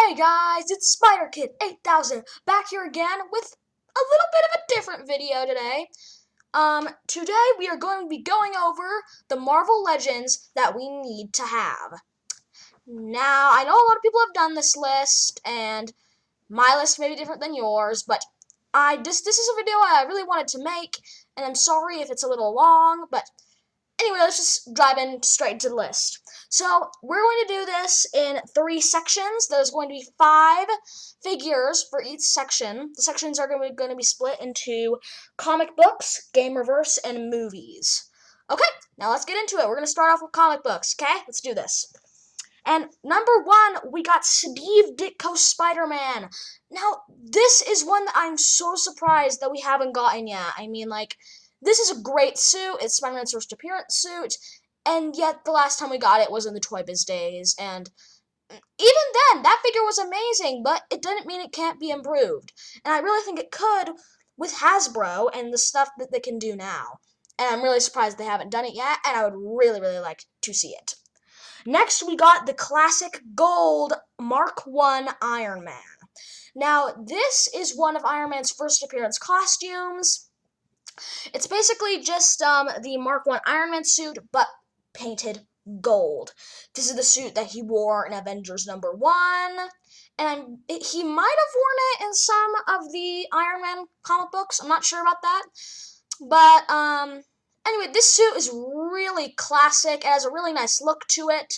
Hey guys, it's Spider Kid 8000 back here again with a little bit of a different video today. Today we are going to be going over the Marvel Legends that we need to have. Now, I know a lot of people have done this list, and my list may be different than yours, but this is a video I really wanted to make, and I'm sorry if it's a little long, but anyway, let's just dive in straight into the list. So, we're going to do this in 3 sections. There's going to be 5 figures for each section. The sections are going to be split into comic books, game reverse, and movies. Okay, now let's get into it. We're going to start off with comic books, okay? Let's do this. And number 1, we got Steve Ditko Spider-Man. Now, this is one that I'm so surprised that we haven't gotten yet. I mean, this is a great suit. It's Spider-Man's first appearance suit, and yet the last time we got it was in the Toy Biz days, and even then, that figure was amazing, but it didn't mean it can't be improved. And I really think it could with Hasbro and the stuff that they can do now. And I'm really surprised they haven't done it yet, and I would really, really like to see it. Next, we got the classic gold Mark I Iron Man. Now, this is one of Iron Man's first appearance costumes. It's basically just the Mark I Iron Man suit, but painted gold. This is the suit that he wore in Avengers #1, and he might have worn it in some of the Iron Man comic books. I'm not sure about that. But, anyway, this suit is really classic. It has a really nice look to it,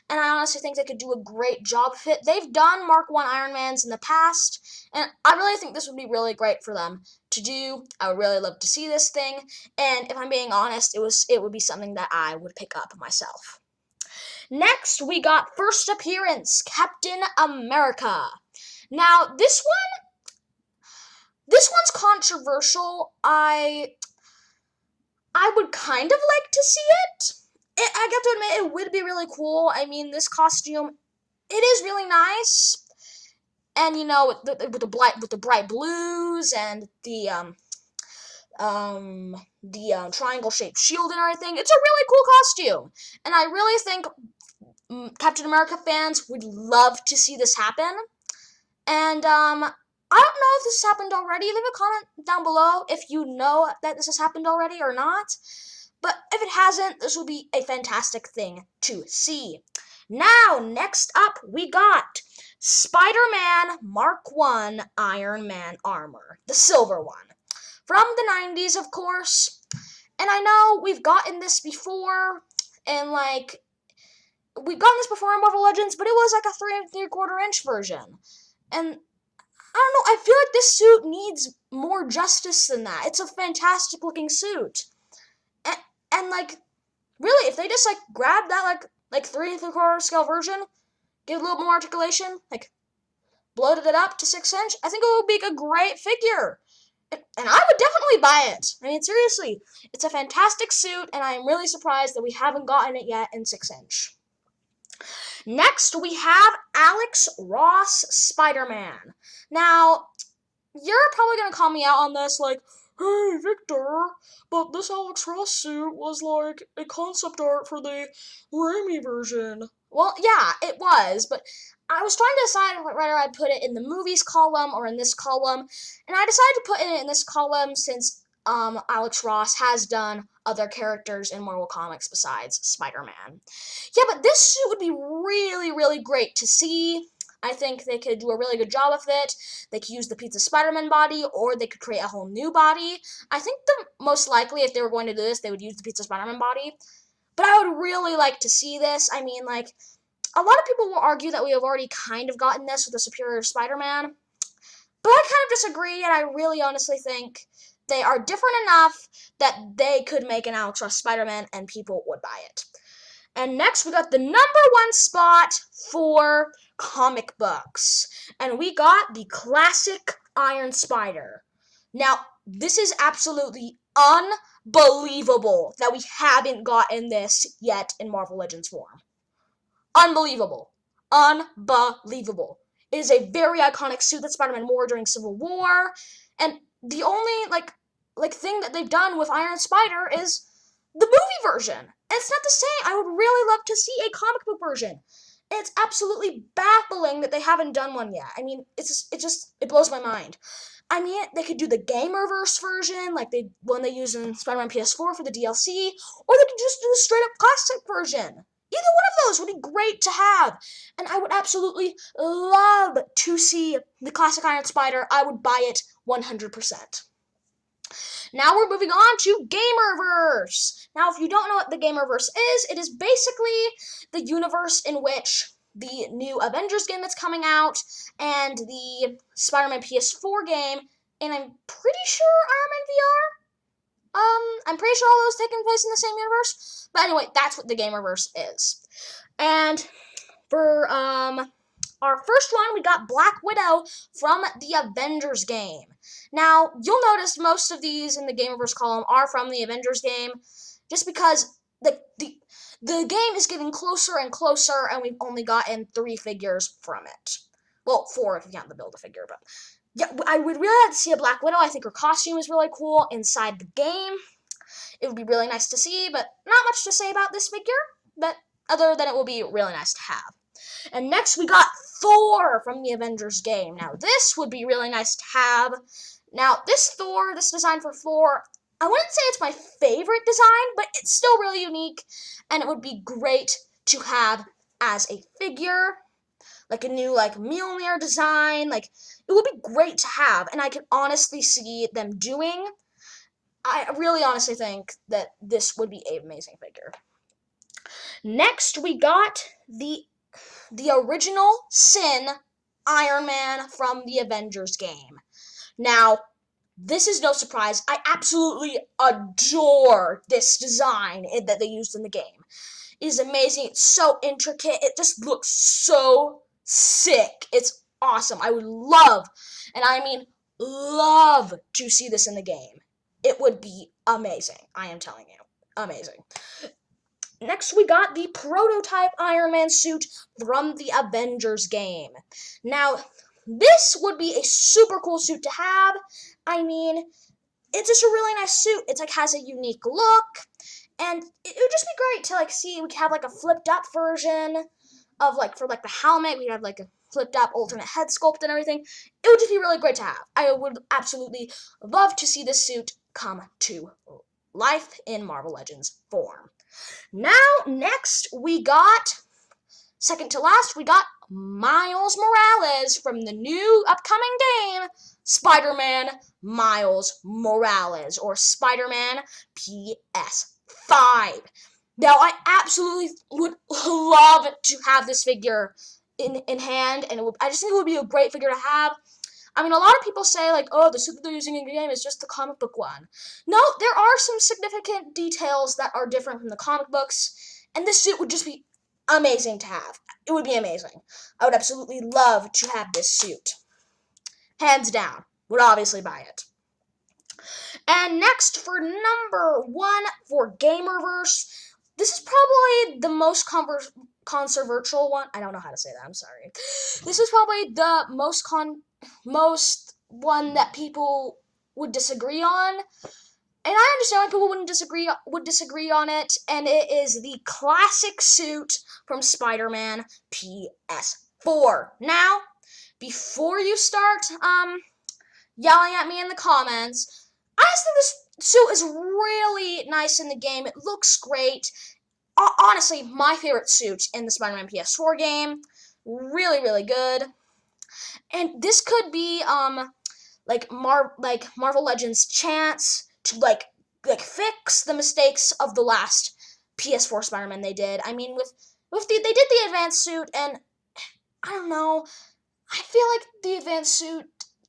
and I honestly think they could do a great job with it. They've done Mark I Iron Mans in the past, and I really think this would be really great for them to do. I would really love to see this thing, and if I'm being honest, it would be something that I would pick up myself. Next, we got first appearance, Captain America. Now, this one's controversial. I would kind of like to see it. I got to admit, it would be really cool. I mean, this costume, it is really nice. And, you know, with the bright blues and the triangle-shaped shield and everything, it's a really cool costume. And I really think Captain America fans would love to see this happen. And, I don't know if this has happened already. Leave a comment down below if you know that this has happened already or not. But if it hasn't, this will be a fantastic thing to see. Now, next up, we got Spider-Man Mark I Iron Man armor, the silver one. From the 90s, of course. And I know we've gotten this before, and we've gotten this before in Marvel Legends, but it was like a 3 3/4 inch version. And I don't know, I feel like this suit needs more justice than that. It's a fantastic looking suit. And really, if they just grab that 3 3/4 scale version, give it a little more articulation, bloated it up to 6 inch, I think it would be a great figure. And I would definitely buy it. I mean, seriously, it's a fantastic suit, and I'm really surprised that we haven't gotten it yet in 6 inch. Next, we have Alex Ross Spider-Man. Now, you're probably going to call me out on this, hey, Victor, but this Alex Ross suit was a concept art for the Raimi version. Well, yeah, it was, but I was trying to decide whether I'd put it in the movies column or in this column, and I decided to put it in this column since Alex Ross has done other characters in Marvel Comics besides Spider-Man. Yeah, but this suit would be really, really great to see. I think they could do a really good job with it. They could use the Pizza Spider-Man body, or they could create a whole new body. I think the most likely, if they were going to do this, they would use the Pizza Spider-Man body. But I would really like to see this. I mean, a lot of people will argue that we have already kind of gotten this with the Superior Spider-Man. But I kind of disagree, and I really honestly think they are different enough that they could make an Alex Ross Spider-Man, and people would buy it. And next, we got the #1 spot for comic books. And we got the classic Iron Spider. Now, this is absolutely unbelievable that we haven't gotten this yet in Marvel Legends form. Unbelievable. Unbelievable. It is a very iconic suit that Spider-Man wore during Civil War. And the only, thing that they've done with Iron Spider is the movie version. And it's not the same. I would really love to see a comic book version. It's absolutely baffling that they haven't done one yet. I mean, it blows my mind. I mean, they could do the Gamerverse version, like one they used in Spider-Man Ps4 for the DLC, or they could just do the straight-up classic version. Either one of those would be great to have, and I would absolutely love to see the classic Iron Spider. I would buy it 100%. Now we're moving on to Gamerverse. Now, if you don't know what the Gamerverse is, it is basically the universe in which the new Avengers game that's coming out and the Spider-Man Ps4 game, and I'm pretty sure Iron Man VR. I'm pretty sure all those taking place in the same universe. But anyway, that's what the Gamerverse is. And for our first one, we got Black Widow from the Avengers game. Now, you'll notice most of these in the Gamerverse column are from the Avengers game, just because the game is getting closer and closer, and we've only gotten 3 figures from it. Well, 4 if you count the Build-A-Figure, but yeah, I would really like to see a Black Widow. I think her costume is really cool inside the game. It would be really nice to see, but not much to say about this figure, but other than it will be really nice to have. And next we got Thor from the Avengers game. Now this would be really nice to have. Now this design for Thor, I wouldn't say it's my favorite design, but it's still really unique, and it would be great to have as a figure. Like a new Mjolnir design, it would be great to have, and I can honestly see them doing. I really honestly think that this would be an amazing figure. Next we got the original Sin Iron Man from the Avengers game. Now, this is no surprise. I absolutely adore this design that they used in the game. It is amazing. It's so intricate. It just looks so sick. It's awesome. I would love, and I mean love, to see this in the game. It would be amazing. I am telling you. Amazing. Next, we got the prototype Iron Man suit from the Avengers game. Now, this would be a super cool suit to have. I mean, it's just a really nice suit. It's has a unique look, and it would just be great to see. We could have a flipped up version of for the helmet. We have a flipped up alternate head sculpt and everything. It would just be really great to have. I would absolutely love to see this suit come to life in Marvel Legends form. Now, next, we got, second to last, we got Miles Morales from the new upcoming game, Spider-Man Miles Morales, or Spider-Man Ps5. Now, I absolutely would love to have this figure in hand, and I just think it would be a great figure to have. I mean, a lot of people say, oh, the suit that they're using in the game is just the comic book one. No, there are some significant details that are different from the comic books, and this suit would just be amazing to have. It would be amazing. I would absolutely love to have this suit. Hands down. Would obviously buy it. And next, for number 1 for Gamerverse, this is probably the most controversial one. I don't know how to say that. I'm sorry. This is probably the most one that people would disagree on, and I understand why people would disagree on it. And it is the classic suit from Spider-Man Ps4. Now, before you start yelling at me in the comments, I just think this suit is really nice in the game. It looks great. Honestly, my favorite suit in the Spider-Man Ps4 game. Really, really good. And this could be Marvel Legends' chance to fix the mistakes of the last Ps4 Spider-Man they did. I mean, they did the advanced suit, and I don't know. I feel like the advanced suit,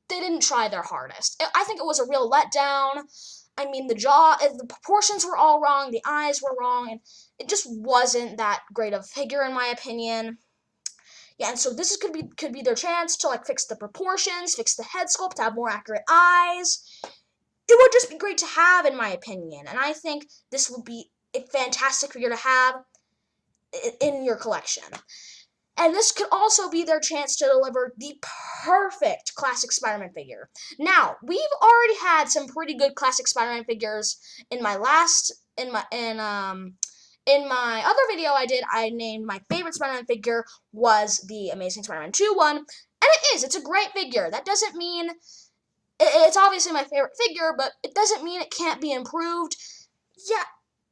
they didn't try their hardest. I think it was a real letdown. I mean, the proportions were all wrong, the eyes were wrong, and it just wasn't that great of a figure in my opinion. Yeah, and so this could be their chance to fix the proportions, fix the head sculpt, to have more accurate eyes. It would just be great to have, in my opinion, and I think this would be a fantastic figure to have in your collection. And this could also be their chance to deliver the perfect classic Spider-Man figure. Now, we've already had some pretty good classic Spider-Man figures in in my other video I named my favorite Spider-Man figure was the Amazing Spider-Man 2 one, and it's a great figure. That doesn't mean, it's obviously my favorite figure, but it doesn't mean it can't be improved. Yeah,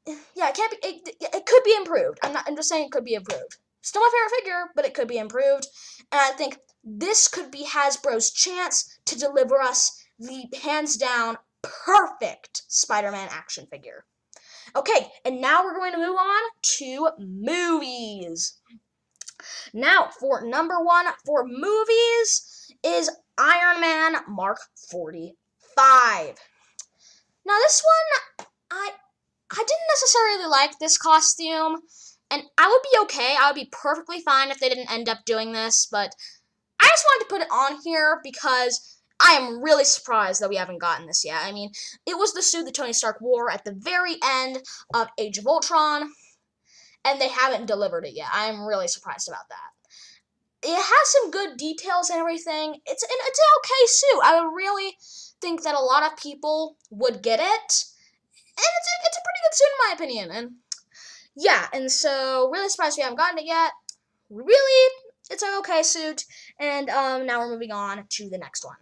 it can't be, it could be improved. I'm just saying it could be improved. Still my favorite figure, but it could be improved, and I think this could be Hasbro's chance to deliver us the hands down perfect Spider-Man action figure. Okay, and now we're going to move on to movies. Now, for number one for movies is Iron Man Mark 45. Now, this one, I didn't necessarily like this costume, and I would be okay. I would be perfectly fine if they didn't end up doing this, but I just wanted to put it on here because I am really surprised that we haven't gotten this yet. I mean, it was the suit that Tony Stark wore at the very end of Age of Ultron, and they haven't delivered it yet. I am really surprised about that. It has some good details and everything. It's an okay suit. I would really think that a lot of people would get it, and it's a pretty good suit in my opinion. And yeah, and so really surprised we haven't gotten it yet. Really, it's an okay suit. And now we're moving on to the next one.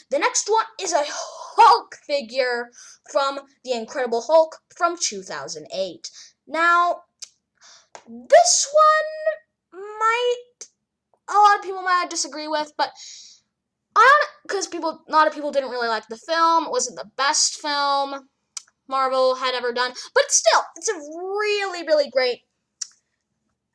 The next one is a Hulk figure from The Incredible Hulk from 2008. Now, this one a lot of people might disagree with, but because a lot of people didn't really like the film. It wasn't the best film Marvel had ever done, but still, it's a really, really great.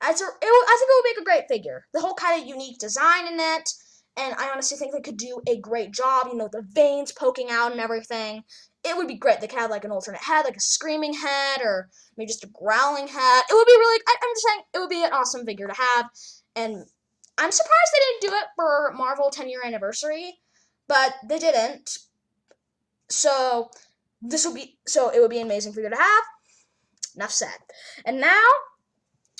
I think it would make a great figure. The whole kind of unique design in it, and I honestly think they could do a great job. You know, the veins poking out and everything. It would be great. They could have like an alternate head, like a screaming head, or maybe just a growling head. It would be really. I'm just saying, it would be an awesome figure to have, and I'm surprised they didn't do it for Marvel 10-year anniversary, but they didn't. So it would be an amazing figure to have. Enough said. And now,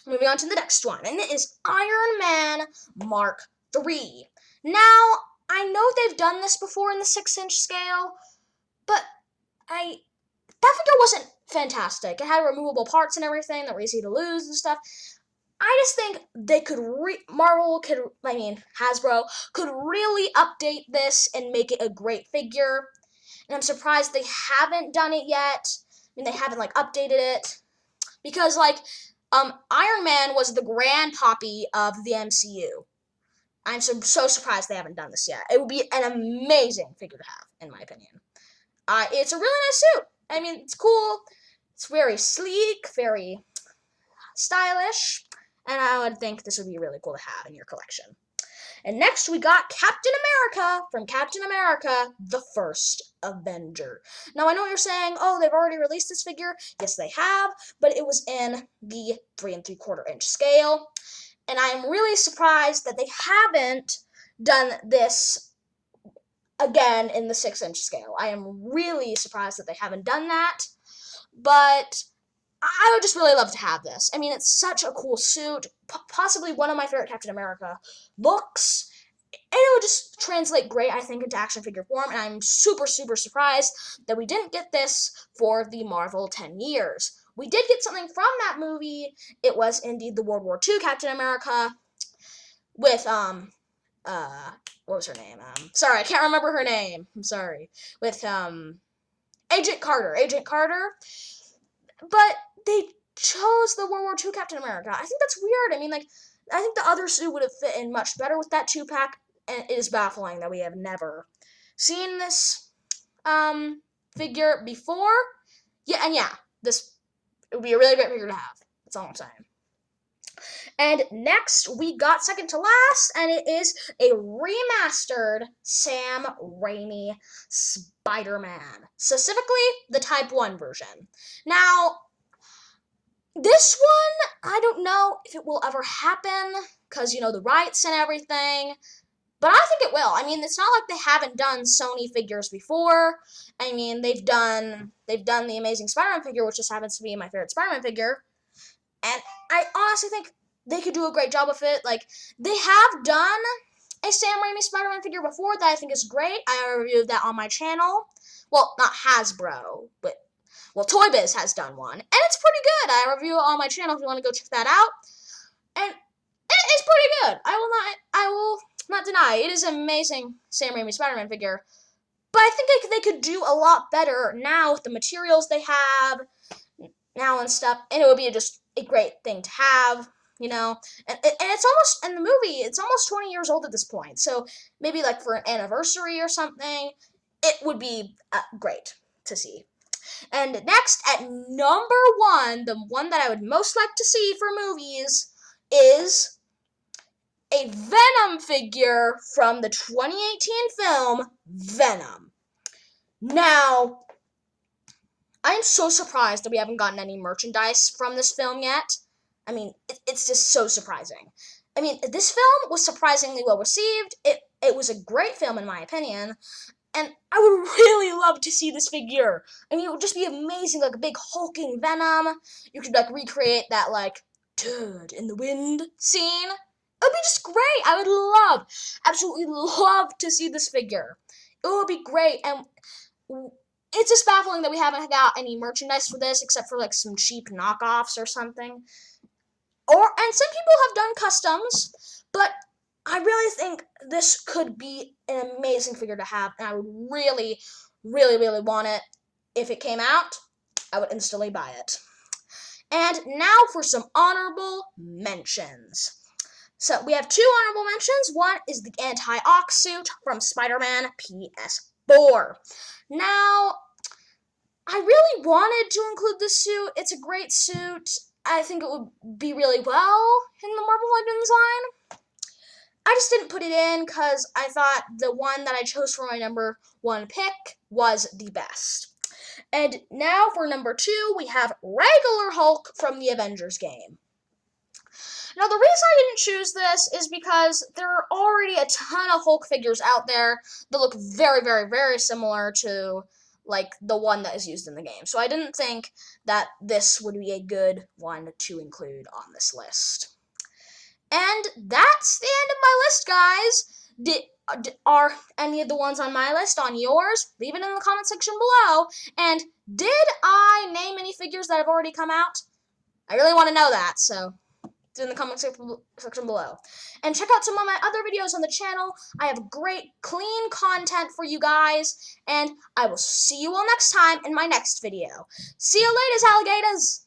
moving on to the next one, and it is Iron Man Mark 3. Now, I know they've done this before in the 6-inch scale, but that figure wasn't fantastic. It had removable parts and everything that were easy to lose and stuff. I just think they could, Hasbro could really update this and make it a great figure. And I'm surprised they haven't done it yet. I mean, they haven't, updated it. Because, Iron Man was the grandpappy of the MCU. I'm so surprised they haven't done this yet. It would be an amazing figure to have, in my opinion. It's a really nice suit. I mean, it's cool. It's very sleek, very stylish. And I would think this would be really cool to have in your collection. And next we got Captain America from Captain America, the First Avenger. Now I know what you're saying, oh, they've already released this figure. Yes, they have, but it was in the 3 3/4-inch scale. And I'm really surprised that they haven't done this again in the 6-inch scale. I am really surprised that they haven't done that, but I would just really love to have this. I mean, it's such a cool suit, possibly one of my favorite Captain America looks, and it would just translate great, I think, into action figure form, and I'm super, super surprised that we didn't get this for the Marvel 10 years. We did get something from that movie. It was indeed the World War II Captain America with, what was her name? Sorry, I can't remember her name. I'm sorry. With, Agent Carter. But they chose the World War II Captain America. I think that's weird. I mean, I think the other suit would have fit in much better with that 2-pack, and it is baffling that we have never seen this, figure before. This would be a really great figure to have. That's all I'm saying. And next, we got second to last, and it is a remastered Sam Raimi Spider-Man. Specifically, the Type 1 version. Now, this one, I don't know if it will ever happen, because, the rights and everything, but I think it will. I mean, it's not like they haven't done Sony figures before. I mean, they've done the Amazing Spider-Man figure, which just happens to be my favorite Spider-Man figure, and I honestly think they could do a great job with it. They have done a Sam Raimi Spider-Man figure before that I think is great. I reviewed that on my channel. Well, not Hasbro, but Well, Toy Biz has done one, and it's pretty good. I review it on my channel if you want to go check that out. And it's pretty good. I will not deny it is an amazing Sam Raimi Spider-Man figure. But I think they could do a lot better now with the materials they have now and stuff, and it would be just a great thing to have, you know. And it's almost, in the movie, it's almost 20 years old at this point, so maybe like for an anniversary or something, it would be great to see. And next, at number 1, the one that I would most like to see for movies is a Venom figure from the 2018 film Venom. Now, I'm so surprised that we haven't gotten any merchandise from this film yet. I mean, it's just so surprising. I mean, this film was surprisingly well received. It was a great film in my opinion, and I would really love to see this figure. I mean, it would just be amazing, like a big hulking Venom. You could like recreate that like "turd in the wind" scene. It would be just great. I would absolutely love to see this figure. It would be great, and it's just baffling that we haven't got any merchandise for this except for like some cheap knockoffs or something. And some people have done customs, but I really think this could be an amazing figure to have, and I would really, really, really want it. If it came out, I would instantly buy it. And now for some honorable mentions. So we have 2 honorable mentions. One is the anti-ox suit from Spider-Man Ps4. Now, I really wanted to include this suit. It's a great suit. I think it would be really well in the Marvel Legends line. I just didn't put it in because I thought the one that I chose for my number 1 pick was the best. And now for number 2, we have regular Hulk from the Avengers game. Now, the reason I didn't choose this is because there are already a ton of Hulk figures out there that look very, very, very similar to, like, the one that is used in the game. So I didn't think that this would be a good one to include on this list. And that's the end of my list, guys. Are any of the ones on my list on yours? Leave it in the comment section below. And did I name any figures that have already come out? I really want to know that, so in the comment section below. And check out some of my other videos on the channel. I have great, clean content for you guys. And I will see you all next time in my next video. See you later, alligators!